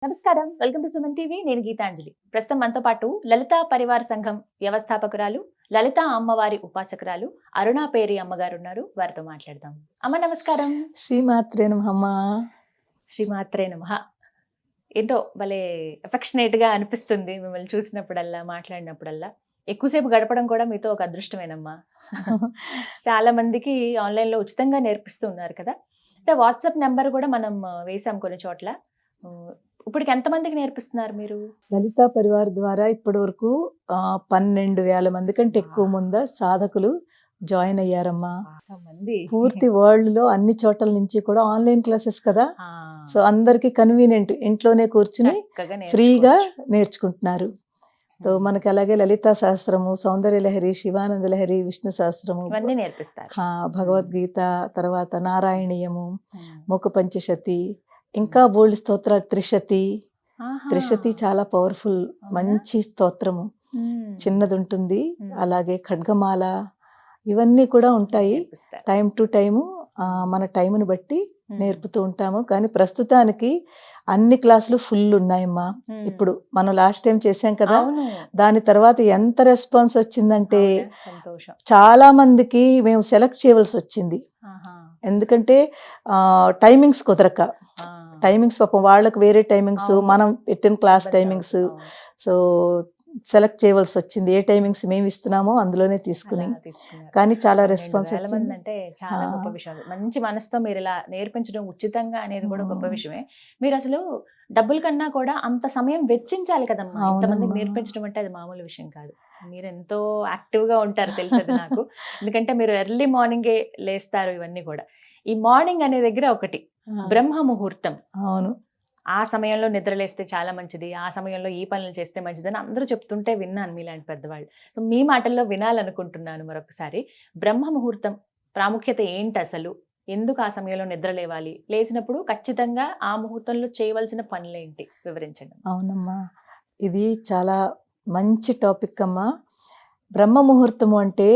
నమస్కారం, welcome to Suman TV. నేను గీతాంజలి. ప్రస్తుతం మనతో పాటు లలితా పరివార సంఘం వ్యవస్థాపకురాలు, లలితా అమ్మవారి ఉపాసకురాలు అరుణా పేరి అమ్మగారు ఉన్నారు. వారితో మాట్లాడదాం. అమ్మ నమస్కారం. శ్రీమాత్రే నమః. శ్రీమాత్రే నమః. ఏంటో భలే అఫెక్షనేట్ గా అనిపిస్తుంది మిమ్మల్ని చూసినప్పుడల్లా, మాట్లాడినప్పుడల్లా. ఎక్కువసేపు గడపడం కూడా మీతో ఒక అదృష్టమేనమ్మా. చాలా మందికి ఆన్లైన్ లో ఉచితంగా నేర్పిస్తూ ఉన్నారు కదా. అంటే వాట్సాప్ నెంబర్ కూడా మనం వేసాం కొన్ని చోట్ల. ఇప్పటికి ఎంతమందికి నేర్పిస్తున్నారు మీరు? లలితా పరివార్ ద్వారా ఇప్పటి వరకు 12,000 మంది కంటే ఎక్కువ మంది సాధకులు జాయిన్ అయ్యారమ్మా. పూర్తి వరల్డ్ లో అన్ని చోట్ల నుంచి కూడా ఆన్లైన్ క్లాసెస్ కదా. సో అందరికి కన్వీనియంట్, ఇంట్లోనే కూర్చుని ఫ్రీగా నేర్చుకుంటున్నారు. సో మనకి అలాగే లలితా శాస్త్రము, సౌందర్య లహరి, శివానంద లహరి, విష్ణు శాస్త్రము నేర్పిస్తారు. భగవద్గీత, తర్వాత నారాయణీయము, ముఖ పంచశతి, ఇంకా బోల్డ్ స్తోత్ర, త్రిశతి చాలా పవర్ఫుల్, మంచి స్తోత్రము. చిన్నది ఉంటుంది, అలాగే ఖడ్గమాల, ఇవన్నీ కూడా ఉంటాయి. టైం టు టైము మన టైంని బట్టి నేర్పుతూ ఉంటాము. కానీ ప్రస్తుతానికి అన్ని క్లాసులు ఫుల్ ఉన్నాయమ్మా. ఇప్పుడు మనం లాస్ట్ టైం చేసాం కదా, దాని తర్వాత ఎంత రెస్పాన్స్ వచ్చిందంటే చాలా మందికి మేము సెలెక్ట్ చేయవలసి వచ్చింది. ఎందుకంటే టైమింగ్స్ కుదరక, టైమింగ్స్ పాపం వాళ్ళకి వేరే టైమింగ్స్, మనం పెట్టిన క్లాస్ టైమింగ్స్, సో సెలెక్ట్ చేయవలసి వచ్చింది. ఏ టైమింగ్స్ మేము ఇస్తున్నామో అందులోనే తీసుకుని. కానీ చాలా రెస్పాన్స్ వచ్చింది. అంటే చాలా గొప్ప విషయం. మంచి మనసుతో మీరు ఇలా నేర్పించడం ఉచితంగా అనేది కూడా గొప్ప విషయమే. మీరు అసలు డబ్బుల కన్నా కూడా అంత సమయం వెచ్చించాలి కదమ్మా. ఇంతమందికి నేర్పించడం అంటే అది మామూలు విషయం కాదు. మీరు ఎంతో యాక్టివ్ గా ఉంటారు తెలిసేది నాకు. ఎందుకంటే మీరు ఎర్లీ మార్నింగే లేస్తారు. ఇవన్నీ కూడా ఈ మార్నింగ్ అనే దగ్గర ఒకటి బ్రహ్మ ముహూర్తం. అవును, ఆ సమయంలో నిద్రలేస్తే చాలా మంచిది, ఆ సమయంలో ఈ పనులు చేస్తే మంచిదని అందరూ చెప్తుంటే విన్నాను మీలాంటి పెద్దవాళ్ళు. సో మీ మాటల్లో వినాలనుకుంటున్నాను మరొకసారి. బ్రహ్మ ముహూర్తం ప్రాముఖ్యత ఏంటి అసలు? ఎందుకు ఆ సమయంలో నిద్ర లేవాలి? లేచినప్పుడు ఖచ్చితంగా ఆ ముహూర్తంలో చేయవలసిన పనులేంటి వివరించండి. అవునమ్మా, ఇది చాలా మంచి టాపిక్ అమ్మా. బ్రహ్మ ముహూర్తము అంటే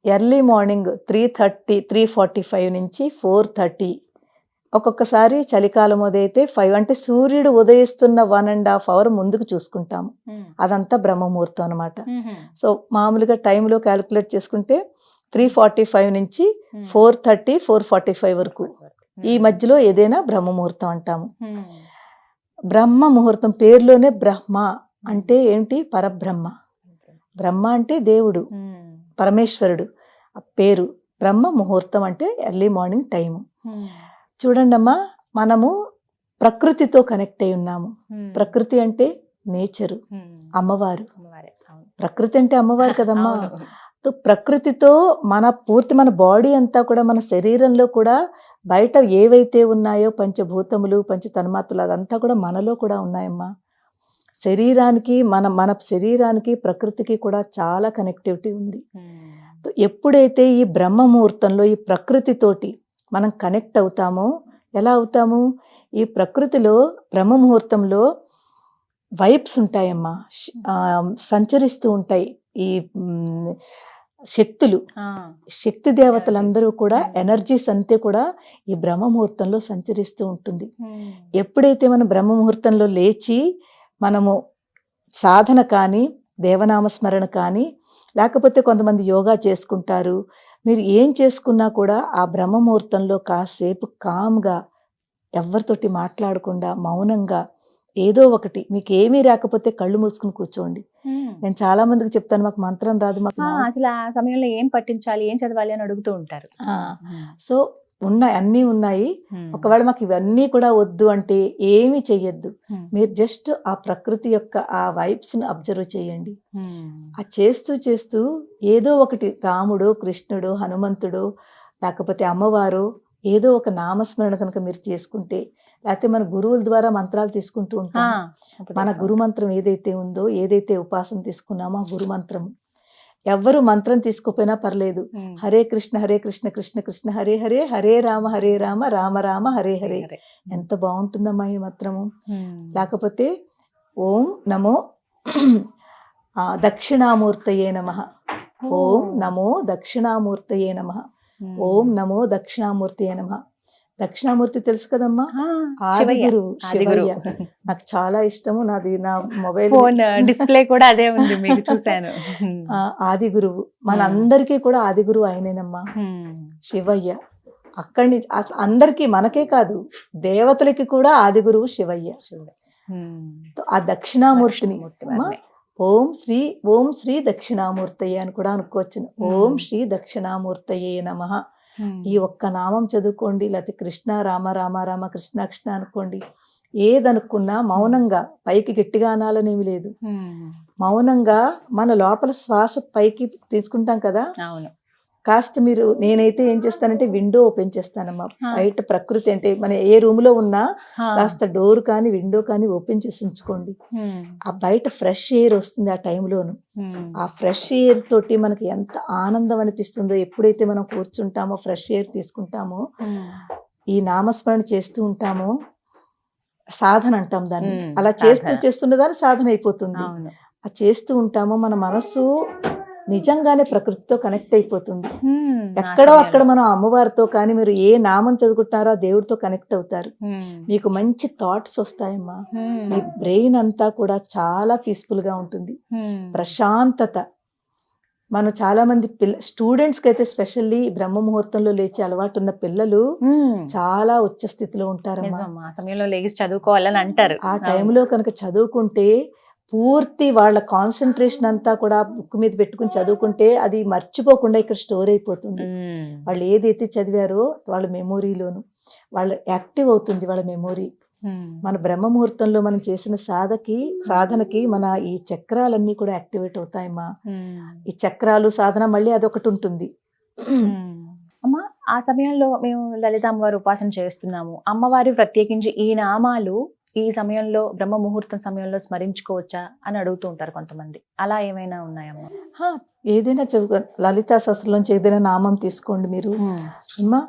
ఎర్లీ మార్నింగ్ 3:30, 3:45 నుంచి 4:30. ఒక్కొక్కసారి చలికాలం అదైతే 5, అంటే సూర్యుడు ఉదయిస్తున్న 1.5 hours ముందుకు చూసుకుంటాము. అదంతా బ్రహ్మముహూర్తం అనమాట. సో మామూలుగా టైంలో క్యాలిక్యులేట్ చేసుకుంటే 3:45 నుంచి 4:30, 4:45 వరకు ఈ మధ్యలో ఏదైనా బ్రహ్మముహూర్తం అంటాము. బ్రహ్మ ముహూర్తం పేరులోనే బ్రహ్మ అంటే ఏంటి? పరబ్రహ్మ. బ్రహ్మ అంటే దేవుడు, పరమేశ్వరుడు పేరు. బ్రహ్మ ముహూర్తం అంటే ఎర్లీ మార్నింగ్ టైము. చూడండి అమ్మా, మనము ప్రకృతితో కనెక్ట్ అయి ఉన్నాము. ప్రకృతి అంటే నేచరు, అమ్మవారు. ప్రకృతి అంటే అమ్మవారు కదమ్మా. ప్రకృతితో మన బాడీ అంతా కూడా, మన శరీరంలో కూడా బయట ఏవైతే ఉన్నాయో పంచభూతములు, పంచ తన్మాత్రలు, అదంతా కూడా మనలో కూడా ఉన్నాయమ్మా. శరీరానికి మన శరీరానికి ప్రకృతికి కూడా చాలా కనెక్టివిటీ ఉంది. ఎప్పుడైతే ఈ బ్రహ్మ ముహూర్తంలో ఈ ప్రకృతితోటి మనం కనెక్ట్ అవుతామో, ఎలా అవుతాము? ఈ ప్రకృతిలో బ్రహ్మ ముహూర్తంలో వైబ్స్ ఉంటాయమ్మా, సంచరిస్తూ ఉంటాయి ఈ శక్తులు, శక్తి దేవతలందరూ కూడా, ఎనర్జీస్ అంతే కూడా ఈ బ్రహ్మ ముహూర్తంలో సంచరిస్తూ ఉంటుంది. ఎప్పుడైతే మనం బ్రహ్మ ముహూర్తంలో లేచి మనము సాధన కానీ, దేవనామస్మరణ కానీ, లేకపోతే కొంతమంది యోగా చేసుకుంటారు, మీరు ఏం చేసుకున్నా కూడా ఆ బ్రహ్మ ముహూర్తంలో కాసేపు కామ్గా, ఎవరితోటి మాట్లాడకుండా మౌనంగా, ఏదో ఒకటి, మీకు ఏమీ రాకపోతే కళ్ళు మూసుకుని కూర్చోండి. నేను చాలా మందికి చెప్తాను, మాకు మంత్రం రాదు, మాకు అసలు ఆ సమయంలో ఏం పఠించాలి, ఏం చదవాలి అని అడుగుతూ ఉంటారు. సో ఉన్నాయి, అన్నీ ఉన్నాయి. ఒకవేళ మాకు ఇవన్నీ కూడా వద్దు అంటే ఏమీ చెయ్యొద్దు. మీరు జస్ట్ ఆ ప్రకృతి యొక్క ఆ వైబ్స్ని అబ్జర్వ్ చేయండి. ఆ చేస్తూ చేస్తూ ఏదో ఒకటి, రాముడు, కృష్ణుడు, హనుమంతుడు, లేకపోతే అమ్మవారు, ఏదో ఒక నామస్మరణ కనుక మీరు చేసుకుంటే, లేకపోతే మన గురువుల ద్వారా మంత్రాలు తీసుకుంటూ ఉంటాం. మన గురు మంత్రం ఏదైతే ఉందో, ఏదైతే ఉపాసన తీసుకున్నామో ఆ గురు మంత్రం, ఎవ్వరు మంత్రం తీసుకోపోయినా పర్లేదు. హరే కృష్ణ హరే కృష్ణ కృష్ణ కృష్ణ హరే హరే, హరే రామ రామ రామ హరే హరే. ఎంత బాగుంటుందమ్మా ఈ మంత్రము. లేకపోతే ఓం నమో దక్షిణామూర్తయే నమః, ఓం నమో దక్షిణామూర్తయే నమః, ఓం నమో దక్షిణామూర్తయే నమః. దక్షిణామూర్తి తెలుసు కదమ్మా, ఆదిగురు శివయ్య. నాకు చాలా ఇష్టము, నాది నా మొబైల్ డిస్ప్లే కూడా అదే ఉంది, మీకు చూశాను. ఆదిగురువు మనందరికీ కూడా ఆదిగురువు ఆయనేనమ్మా శివయ్య. అక్కడి అందరికీ, మనకే కాదు దేవతలకి కూడా ఆదిగురువు శివయ్య. ఆ దక్షిణామూర్తిని ఓం శ్రీ దక్షిణామూర్తయ్య అని కూడా అనుకోవచ్చు. ఓం శ్రీ దక్షిణామూర్తయ్యే నమః. ఈ ఒక్క నామం చదువుకోండి, లేకపోతే కృష్ణ రామ రామ రామ కృష్ణ కృష్ణ అనుకోండి. ఏదనుకున్నా మౌనంగా, పైకి గట్టిగా అనాలనేమి లేదు, మౌనంగా మన లోపల శ్వాస పైకి తీసుకుంటాం కదా. కాస్త మీరు, నేనైతే ఏం చేస్తానంటే విండో ఓపెన్ చేస్తానమ్మా. బయట ప్రకృతి అంటే మన ఏ రూమ్ లో ఉన్నా కాస్త డోర్ కానీ విండో కానీ ఓపెన్ చేసి ఉంచుకోండి. ఆ బయట ఫ్రెష్ ఎయిర్ వస్తుంది ఆ టైంలోను. ఆ ఫ్రెష్ ఎయిర్ తోటి మనకి ఎంత ఆనందం అనిపిస్తుందో. ఎప్పుడైతే మనం కూర్చుంటామో, ఫ్రెష్ ఎయిర్ తీసుకుంటామో, ఈ నామస్మరణ చేస్తూ ఉంటామో, సాధన అంటాం దాన్ని. అలా చేస్తున్న దాన్ని సాధన అయిపోతుంది. ఆ చేస్తూ ఉంటామో మన మనస్సు నిజంగానే ప్రకృతితో కనెక్ట్ అయిపోతుంది. ఎక్కడో అక్కడ మనం అమ్మవారితో కానీ, మీరు ఏ నామం చదువుకుంటారో ఆ దేవుడితో కనెక్ట్ అవుతారు. మీకు మంచి థాట్స్ వస్తాయమ్మా. మీ బ్రెయిన్ అంతా కూడా చాలా పీస్ఫుల్ గా ఉంటుంది, ప్రశాంతత. మనం చాలా మంది స్టూడెంట్స్ కి అయితే స్పెషల్లీ బ్రహ్మ ముహూర్తంలో లేచే అలవాటు ఉన్న పిల్లలు చాలా ఉచ్చ స్థితిలో ఉంటారమ్మా. ఆ సమయంలో లేచి చదువుకోవాలని అంటారు. ఆ టైంలో కనుక చదువుకుంటే పూర్తి వాళ్ళ కాన్సన్ట్రేషన్ అంతా కూడా బుక్ మీద పెట్టుకుని చదువుకుంటే అది మర్చిపోకుండా ఇక్కడ స్టోర్ అయిపోతుంది. వాళ్ళు ఏదైతే చదివారో వాళ్ళ మెమొరీలోను వాళ్ళ యాక్టివ్ అవుతుంది, వాళ్ళ మెమొరీ. మన బ్రహ్మ ముహూర్తంలో మనం చేసిన సాధనకి మన ఈ చక్రాలన్నీ కూడా యాక్టివేట్ అవుతాయమ్మా. ఈ చక్రాలు సాధన మళ్ళీ అదొకటి ఉంటుంది అమ్మా. ఆ సమయంలో మేము లలిత అమ్మవారి ఉపాసన చేస్తున్నాము. అమ్మవారి ప్రత్యేకించి ఈ నామాలు ఈ సమయంలో, బ్రహ్మ ముహూర్తం సమయంలో స్మరించుకోవచ్చా అని అడుగుతూ ఉంటారు కొంతమంది. అలా ఏమైనా ఉన్నాయమ్మా? ఏదైనా లలితా సహస్రంలోంచి ఏదైనా నామం తీసుకోండి మీరు అమ్మా.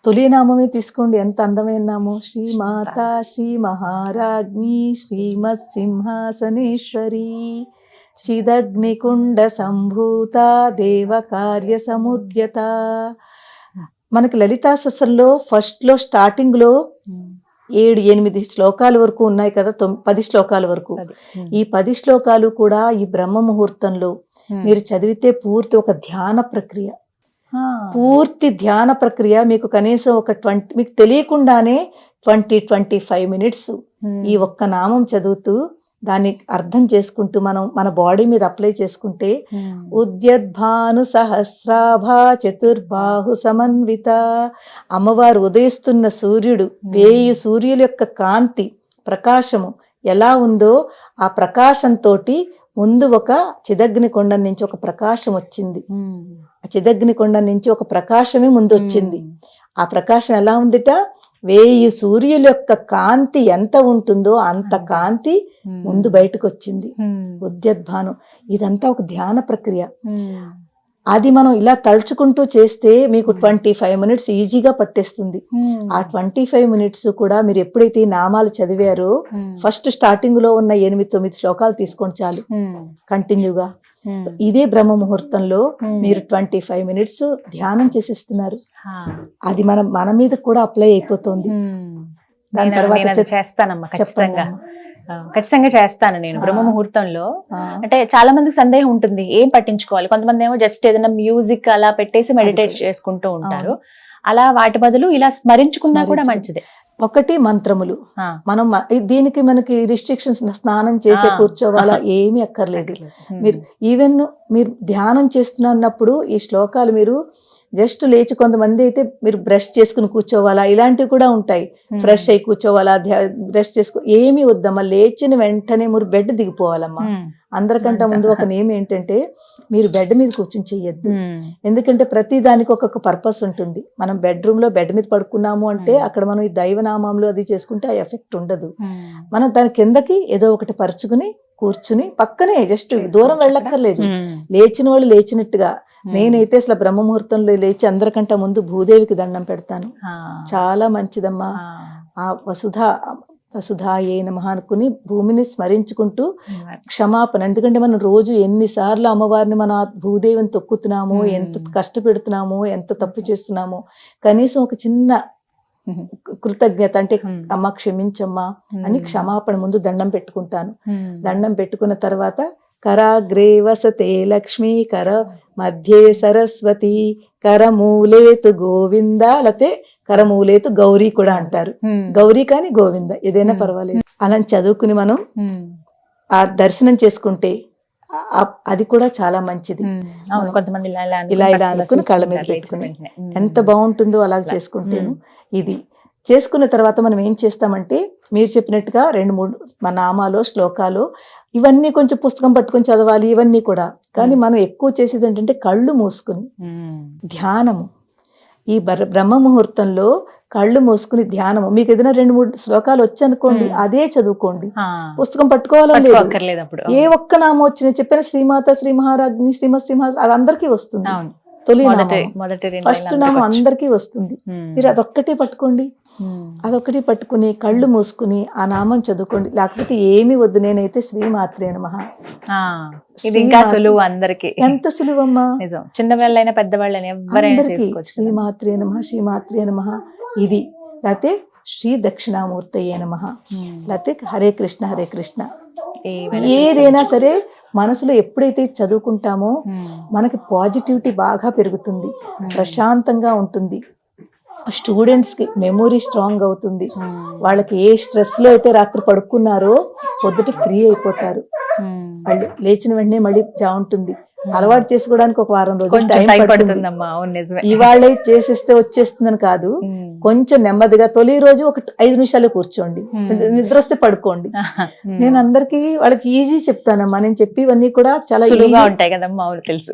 తొలి నామమే తీసుకోండి, ఎంత అందమైన నామం. శ్రీ మాతా శ్రీ మహారాజ్ఞి శ్రీమత్ సింహాసనేశ్వరి చిదగ్నికుండ సంభూత దేవ కార్య సముద్యత. మనకి లలితా సహస్రంలో ఫస్ట్ లో స్టార్టింగ్ లో 7-8 శ్లోకాల వరకు ఉన్నాయి కదా, 10 శ్లోకాల వరకు. ఈ 10 శ్లోకాలు కూడా ఈ బ్రహ్మ ముహూర్తంలో మీరు చదివితే పూర్తి ఒక ధ్యాన ప్రక్రియ, పూర్తి ధ్యాన ప్రక్రియ. మీకు కనీసం ఒక 20, మీకు తెలియకుండానే 20-25 మినిట్స్ ఈ ఒక్క నామం చదువుతూ దాన్ని అర్థం చేసుకుంటూ మనం మన బాడీ మీద అప్లై చేసుకుంటే, ఉద్యద్భాను సహస్రాభా చతుర్బాహు సమన్విత. అమ్మవారు ఉదయిస్తున్న సూర్యుడు, 1000 సూర్యుల యొక్క కాంతి ప్రకాశము ఎలా ఉందో ఆ ప్రకాశంతో ముందు ఒక చిదగ్ని కొండ నుంచి ఒక ప్రకాశం వచ్చింది. ఆ చిదగ్ని కొండ నుంచి ఒక ప్రకాశమే ముందు వచ్చింది. ఆ ప్రకాశం ఎలా ఉందిట, 1000 సూర్యుల యొక్క కాంతి ఎంత ఉంటుందో అంత కాంతి ముందు బయటకు వచ్చింది. ఉద్యద్భానం. ఇదంతా ఒక ధ్యాన ప్రక్రియ. అది మనం ఇలా తలుచుకుంటూ చేస్తే మీకు 25 మినిట్స్ ఈజీగా పట్టేస్తుంది. ఆ 25 మినిట్స్ కూడా మీరు ఎప్పుడైతే ఈ నామాలు చదివారో, ఫస్ట్ స్టార్టింగ్ లో ఉన్న 8-9 శ్లోకాలు తీసుకోండి చాలు, కంటిన్యూగా. ఇదే బ్రహ్మ ముహూర్తంలో మీరు 25 మినిట్స్ ధ్యానం చేసేస్తున్నారు. అది మన మీద కూడా అప్లై అయిపోతుంది. దాని తర్వాత చేస్తానమ్మా, ఖచ్చితంగా చేస్తాను నేను బ్రహ్మ ముహూర్తంలో. అంటే చాలా మందికి సందేహం ఉంటుంది, ఏం పట్టించుకోవాలి. కొంతమంది ఏమో జస్ట్ ఏదైనా మ్యూజిక్ అలా పెట్టేసి మెడిటేట్ చేసుకుంటూ ఉంటారు. అలా వాటి బదులు ఇలా స్మరించుకున్నా కూడా మంచిదే. ఒకటి మంత్రములు. మనం దీనికి మనకి రిస్ట్రిక్షన్స్, స్నానం చేసే కూర్చోవాలా ఏమీ అక్కర్లేదు. మీరు ఈవెన్ మీరు ధ్యానం చేస్తున్నప్పుడు ఈ శ్లోకాలు మీరు జస్ట్ లేచి, కొంతమంది అయితే మీరు బ్రష్ చేసుకుని కూర్చోవాలా, ఇలాంటివి కూడా ఉంటాయి. ఫ్రెష్ అయి కూర్చోవాలా, బ్రష్ చేసుకో, ఏమీ వద్దమ్మా. లేచిన వెంటనే మీరు బెడ్ దిగిపోవాలమ్మా. అందరికంటే ముందు ఒక నేమ్ ఏంటంటే, మీరు బెడ్ మీద కూర్చొని చెయ్యొద్దు. ఎందుకంటే ప్రతి దానికి ఒక్కొక్క పర్పస్ ఉంటుంది. మనం బెడ్రూమ్ లో బెడ్ మీద పడుకున్నాము అంటే అక్కడ మనం ఈ దైవనామంలో అది చేసుకుంటే ఆ ఎఫెక్ట్ ఉండదు. మనం దాని కిందకి ఏదో ఒకటి పరుచుకుని కూర్చుని పక్కనే జస్ట్ దూరం వెళ్ళక్కర్లేదు. లేచిన వాళ్ళు లేచినట్టుగా. నేనైతే అసలు బ్రహ్మ ముహూర్తంలో లేచి అందరికంటే ముందు భూదేవికి దండం పెడతాను. చాలా మంచిదమ్మా. ఆ వసుధాయే నమః అనుకుని భూమిని స్మరించుకుంటూ క్షమాపణ. ఎందుకంటే మనం రోజు ఎన్నిసార్లు అమ్మవారిని మన భూదేవిని తొక్కుతున్నామో, ఎంత కష్టపెడుతున్నామో, ఎంత తప్పు చేస్తున్నామో, కనీసం ఒక చిన్న కృతజ్ఞత అంటే Hmm. అమ్మ క్షమించమ్మా అని క్షమాపణ ముందు దండం పెట్టుకుంటాను. దండం పెట్టుకున్న తర్వాత కరాగ్రే వసతే లక్ష్మీ కర మధ్యే సరస్వతి కరమూలేతు గోవింద లేతే కరమూలేతు గౌరీ కూడా అంటారు. గౌరీ కానీ గోవింద ఏదైనా పర్వాలేదు. అలా చదువుకుని మనం ఆ దర్శనం చేసుకుంటే అది కూడా చాలా మంచిది. కొంతమంది ఇలా అనుకుని కళ్ళ మీద పెట్టుకుని ఎంత బాగుంటుందో అలా చేసుకుంటేను. ఇది చేసుకున్న తర్వాత మనం ఏం చేస్తామంటే మీరు చెప్పినట్టుగా 2-3 నామాలు శ్లోకాలు ఇవన్నీ కొంచెం పుస్తకం పట్టుకొని చదవాలి ఇవన్నీ కూడా. కానీ మనం ఎక్కువ చేసేది ఏంటంటే కళ్ళు మూసుకుని ధ్యానము. ఈ బ్రహ్మ ముహూర్తంలో కళ్ళు మూసుకుని ధ్యానము. మీకు ఏదైనా 2-3 శ్లోకాలు వచ్చనుకోండి అదే చదువుకోండి, పుస్తకం పట్టుకోవాలని లేదు. ఏ ఒక్క నామం వచ్చినా చెప్పిన శ్రీమాత శ్రీ మహారాజ్ని శ్రీమత్ సింహ అది అందరికీ వస్తుంది. తొలి ఫస్ట్ నామం అందరికీ వస్తుంది. మీరు అదొక్కటే పట్టుకోండి, అదొక్కటి పట్టుకుని కళ్ళు మూసుకుని ఆ నామం చదువుకోండి. లేకపోతే ఏమి వద్దు. నేనైతే శ్రీమాత్రే నమః. ఇది ఇంకా సులువు అందరికి. ఎంత సులువమ్మా, చిన్నవాళ్ళైనా పెద్దవాళ్ళైనా ఎవరైనా చేసుకోవచ్చు. శ్రీమాత్రే నమః శ్రీమాత్రే నమః ఇది. లేకపోతే శ్రీ దక్షిణామూర్తయే నమః, లేకపోతే హరే కృష్ణ హరే కృష్ణ. ఏదైనా సరే మనసులో ఎప్పుడైతే చదువుకుంటామో మనకి పాజిటివిటీ బాగా పెరుగుతుంది, ప్రశాంతంగా ఉంటుంది. స్టూడెంట్స్కి మెమొరీ స్ట్రాంగ్ అవుతుంది. వాళ్ళకి ఏ స్ట్రెస్లో అయితే రాత్రి పడుకున్నారో పొద్దుట ఫ్రీ అయిపోతారు. వాళ్ళు లేచిన వెంటనే మళ్ళీ ఉంటుంది. అలవాటు చేసుకోవడానికి ఒక వారం రోజులు టైం పడుతుంది. ఇవాళ చేసేస్తే వచ్చేస్తుందని కాదు, కొంచెం నెమ్మదిగా తొలి రోజు ఒక 5 నిమిషాలు కూర్చోండి, నిద్ర వస్తే పడుకోండి. నేను అందరికి వాళ్ళకి ఈజీ చెప్తానమ్మా. నేను చెప్పివన్నీ కూడా చాలా ఈజీగా ఉంటాయి కదమ్మా, తెలుసు.